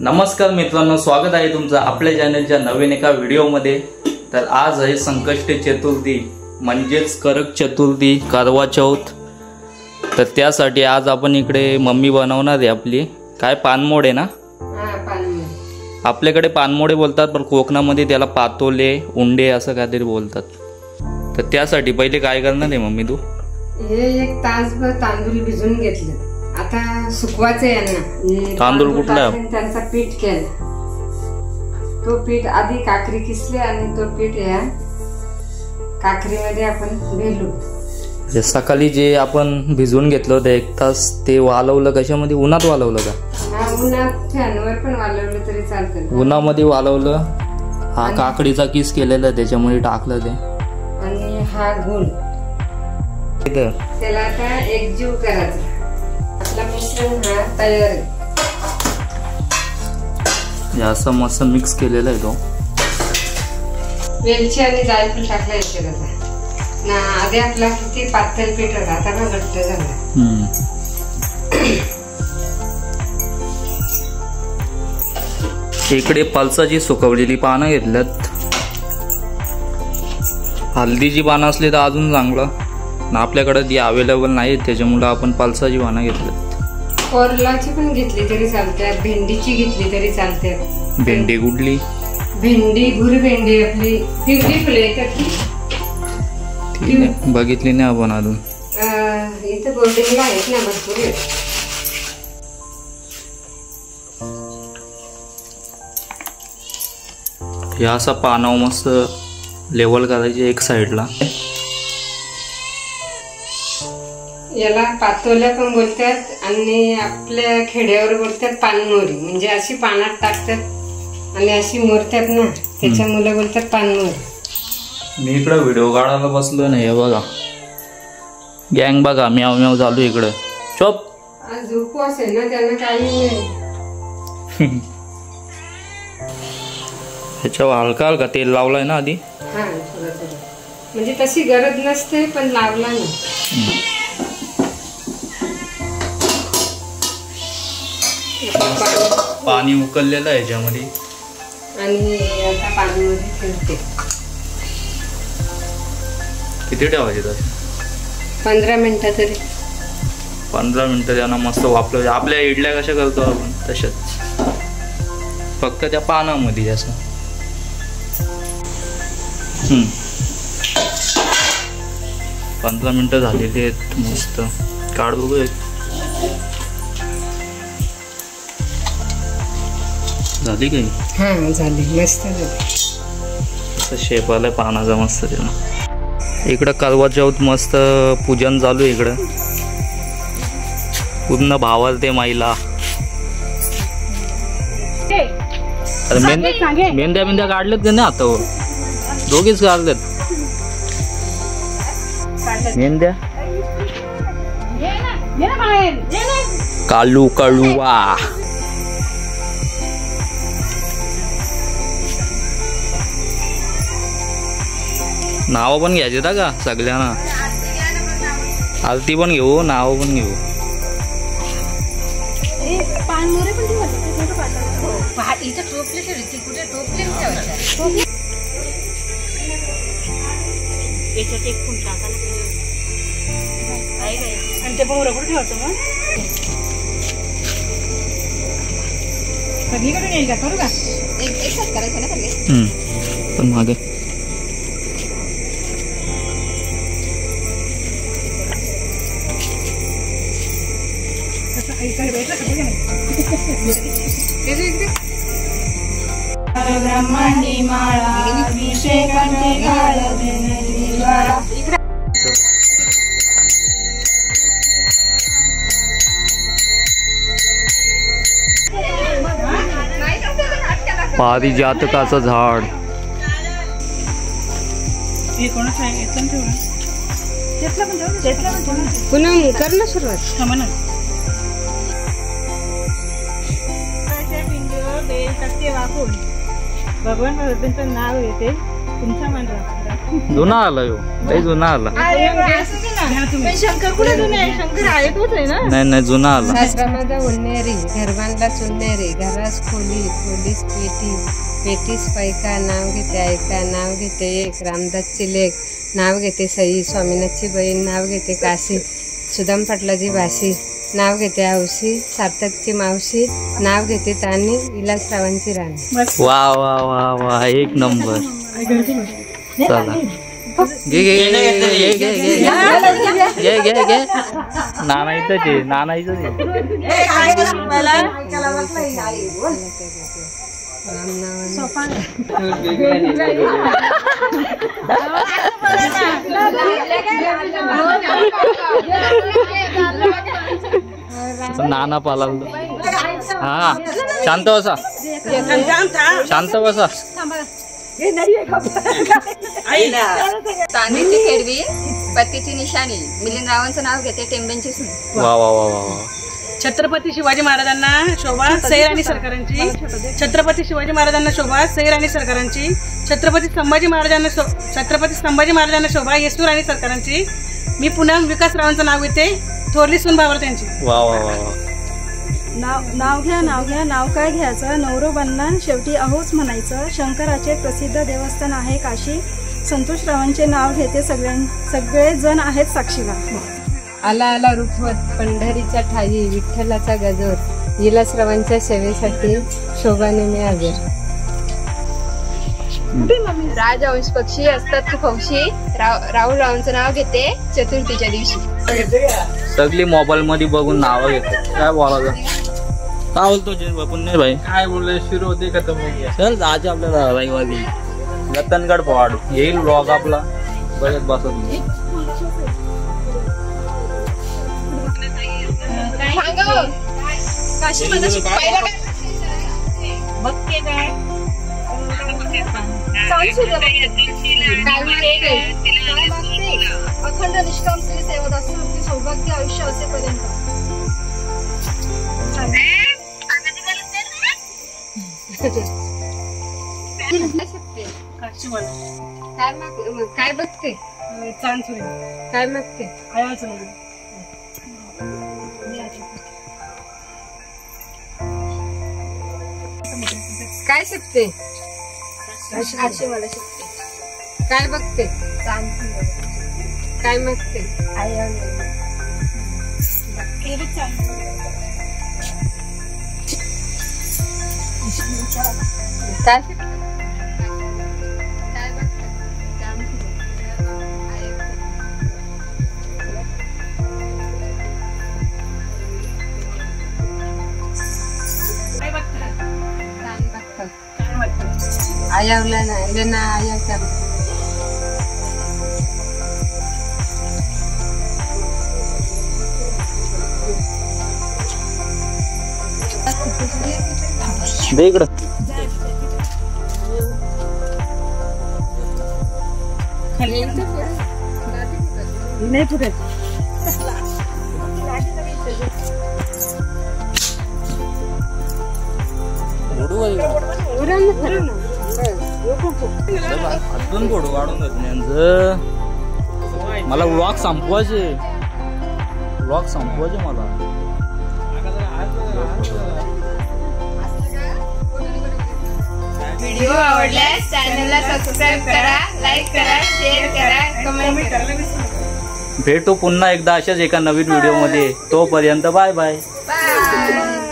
नमस्कार मित्रांनो, स्वागत आहे तुमचं आपल्या चॅनलच्या नवीन एका व्हिडिओमध्ये। तर आज आहे संकष्टी चतुर्थी म्हणजेच करक चतुर्थी, करवा चौथ। तर त्यासाठी आज आपण इकडे मम्मी बनवणार आहे आपली काय पानमोड आहे ना। आपल्याकडे पानमोडे बोलतात, पण कोकणामध्ये त्याला पातोले उंडे असं काहीतरी बोलतात। तर त्यासाठी पहिले काय करणार आहे मम्मी तू? हे एक तासभर तांदूळ भिजून घेतले, आता सुकवायचे यांना। तांदूळ कुठला? त्यांचा पीठ केला, तो पीठ आधी काकरी किसले आणि तो पीठ या काकरीमध्ये आपण भेलू। सकाळी जे आपण भिजवून घेतलं होतं एक तास, ते वाळवलं कशामध्ये? उन्हात वाळवलं का? उन्हात फॅनवर पण वाळवलं तरी चालतं। उन्हामध्ये वाळवलं। हा काकडीचा किस केलेला त्याच्यामध्ये टाकलं ते, आणि हा गुळ त्याला आता एकजीव करायचा। आपला मिश्रण हा तयार आहे। असं मस्त मिक्स केलेला आहे तो। वेलची आणि जायफळ टाकला याच्यात ना। आधी आपला किती पातळ पीठ होता, आता पण घट्ट झाला। इकडे पलसाची सुकवलेली पानं घेतल्यात। हल्दीची पानं असली तर अजून चांगलं ना, आपल्याकडे ती अवेलेबल नाही त्याच्यामुळे आपण पलसाची पानं घेतल्यात। कोरलाची पण घेतली तरी चालते, भेंडीची घेतली तरी चालते। भेंडी कुठली? भेंडी भुरी भेंडी आपली पिवळी फुले येतात ती बघितली नाही आपण अजून। इथे बोर्डिंगला आहेत ना भरपूर। हे असा पानाव मस्त लेवल करायची एक साइडला। याला पातोल्या पण बोलतात आणि आपल्या खेड्यावर बोलतात पानमोरी, म्हणजे अशी पानात टाकतात आणि अशी मोरतात ना, त्याच्या मुलं बोलतात पानमोरी। मी इकडे व्हिडिओ काढायला बसलो नाही, हे बघा गँग बघा म्याव म्याव चालू इकडे। चोप, आज उपवास आहे ना, त्यांना काही नाही। ह्याच्यावर हलका हलका तेल लावलाय ना आधी। हा थोडं थोडं, म्हणजे तशी गरज नसते पण लावला ना। पाणी उकळलेलं आहे याच्यामध्ये आणि आता पाण्यामध्ये ठेवते। किती ठेवायचे तर? 15 मिनिटं तरी। 15 मिनिटं त्यांना मस्त वापरलं। आपल्या इडल्या कशा करतो आपण तशाच, फक्त त्या पानामध्ये असं। 15 मिनिटं झालेली आहेत मस्त। काढ बघू, झाली काही? हा झाली, मस्त झाली। शेप आलाय पानाचा मस्त त्याला। इकडं करवा चौथ मस्त पूजन चालू आहे इकडं, पूर्ण भावाल ते माईला। मेंद्या मेंद्या काढल्यात का नाही आता? दोघीच काढल्यात मेंद्या। काळू काळूवा नाव पण घ्यायचे का सगळ्यांना? आरती पण घेऊ, नाव पण घेऊ। पण मागे ब्रह्मांडी माळा अभिषेकांचे काळ पारिजातकाचं झाड। पुन्हा कर ना सुरुवात। भगवान नाव येते तुमच्या मंडळात जुना आला यो, लय जुना आला। पण शंकर कुठे जुने आहे? शंकर आहे तोच आहे ना? नाही जुना आला. सासरामाचा उन्नेरी, घरबांधला चुन्नेरी, घरास खोली, खोलीस पेटी, पेटीस पैका, नाव घेते ऐका, नाव घेते एक, रामदासची लेक, नाव घेते सई, स्वामीनाथची बहीण, नाव घेते काशी, सुदाम पाटलाची भाशी, नाव घेते हौशी, सार्थकची मावशी, नाव घेते तानी, विलासरावांची राणी. वा वा वा वा, एक नंबर. चला घे घे घे घे घे घे घे घे. नाना इथंच आहे, नाना इथंच नाना पालाल. हा शांत बसा, शांत बसा. चांदीची खेळवी, पतीची निशाणी, मिलिंद रावांचं नाव घेते टेंब्यांची सून. वा वा वा वा. छत्रपती शिवाजी महाराजांना शोभा, सैर आणि सरकारांची. छत्रपती शिवाजी महाराजांना शोभा, सैर आणि सरकारांची. छत्रपती संभाजी महाराजांना शोभा, येसूर आणि सरकारांची. मी पुन्हा विकासरावांचं नाव घेते, थोरली सून भावर त्यांची. वा वा वा. नाव घ्या नाव काय घ्यायचं, नवरोबांना शेवटी अहोच म्हणायचं. शंकराचे प्रसिद्ध देवस्थान आहे काशी, संतोषरावांचे नाव घेते सगळे जण आहेत साक्षीला. आला आला रुखवत, पंढरीच्या ठाई, विठ्ठलाचा गजर, विलासरावांच्या सेवेसाठी शोभाने मी हजर. राजहंस पक्षी असतात खूप हौशी, राहुल रावांचं नाव घेते चतुर्थीच्या दिवशी. सगळी मोबाईल मध्ये बघून नाव घेतात. काय बोलायचं, काय बोलतो पुण्य भाई? काय बोलले शिरो होते का तुम्ही? चल आज आपल्याला रविवारी रतनगड पॉड येईल ब्लॉग आपला, बघत बसत. अखंड निष्काम स्त्री सेवा, सौभाग्य आयुष्य असेपर्यंत. काय बघते, काय मागते? काय शिकते? काय बघते? काय मागते? काय शिकते? काय बघते? आयावला ना लेना आयावता. दे इकडं. नाही पुढे अजून फोटो काढून घेत यांचं. मला व्लॉग संपवायचे मला. व्हिडिओ आवडल्यास चॅनलला सबस्क्राईब करा, लाईक करा, शेअर करा, कमेंट करा. भेटू पुन्हा एकदा अशाच एका नवीन व्हिडिओ मध्ये. तोपर्यंत बाय बाय. बाय.